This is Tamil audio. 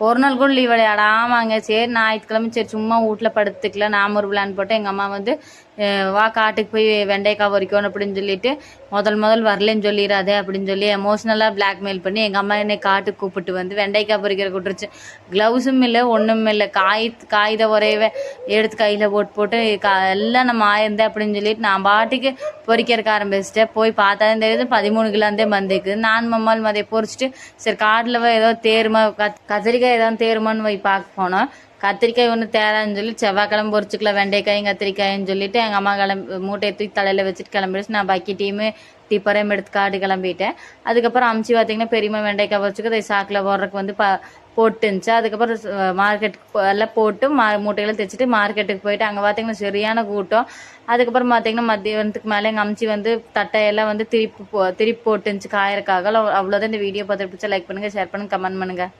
ஒரு நாள் கூட லீவ் விளையாட. ஆமாங்க. சரி ஞாயிற்றுக்கிழமை சரி சும்மா வீட்டில் படுத்துக்கலாம் நான் ஒரு பிளான் போட்டு எங்கள் அம்மா வந்து வா காட்டுக்கு போய் வெண்டைக்காய் பறிக்கணும் அப்படின்னு சொல்லிட்டு முதல் வரலன்னு சொல்லிடாதே அப்படின்னு சொல்லி எமோஷ்னலாக பிளாக்மெயில் பண்ணி எங்கள் அம்மா என்னை காட்டுக்கு கூப்பிட்டு வந்து வெண்டைக்காய் பறிக்கிற கூட்டுருச்சு. க்ளவுஸும் இல்லை ஒன்றும் இல்லை, காகித உரையவே எடுத்து கையில் போட்டு எல்லாம் நம்ம ஆயிருந்தேன் அப்படின்னு சொல்லிட்டு நான் பாட்டுக்கு பொறிக்கிறதுக்கு ஆரம்பிச்சிட்டேன். போய் பார்த்தா தெரியுது 13 கிலோந்தே வந்துக்குது. நான் மம்மால் அதை பொறிச்சிட்டு சரி காட்டில் ஏதோ தேருமா கத்திரிக்காய் ஏதாவது தேருமான்னு போய் பார்க்க போனோம். கத்திரிக்காய் ஒன்று தேரான்னு சொல்லி செவ்வாய்க்கிழமை பொறிச்சிக்கலாம் வெண்டைக்காயும் கத்திரிக்காயின்னு சொல்லிட்டு எங்கள் அம்மா மூட்டையை தூக்கி தலையில் வச்சுட்டு கிளம்பிடுச்சு. நான் பக்கெட்டையுமே டிப்பரையும் எடுத்து காடு கிளம்பிட்டேன். அதுக்கப்புறம் அமுச்சு பார்த்திங்கன்னா பெரியம்மா வெண்டைக்காய் பொறிச்சுக்கு அதை சாக்கில் போடுறதுக்கு வந்து போட்டுருந்துச்சு. அதுக்கப்புறம் மார்க்கெட்டுக்கு எல்லாம் போட்டு மூட்டையெல்லாம் தைச்சிட்டு மார்க்கெட்டுக்கு போயிட்டு அங்கே பார்த்திங்கன்னா சரியான கூட்டம். அதுக்கப்புறம் பார்த்திங்கன்னா மத்தியானத்துக்கு மேலே எங்கள் அம்ச்சி வந்து தட்டையெல்லாம் வந்து திருப்பி போட்டுருந்துச்சு காயறக்காக. அவ்வளோதான். இந்த வீடியோ பார்த்துட்டு பிடிச்சா லைக் பண்ணுங்கள், ஷேர் பண்ணுங்கள், கமெண்ட் பண்ணுங்கள்.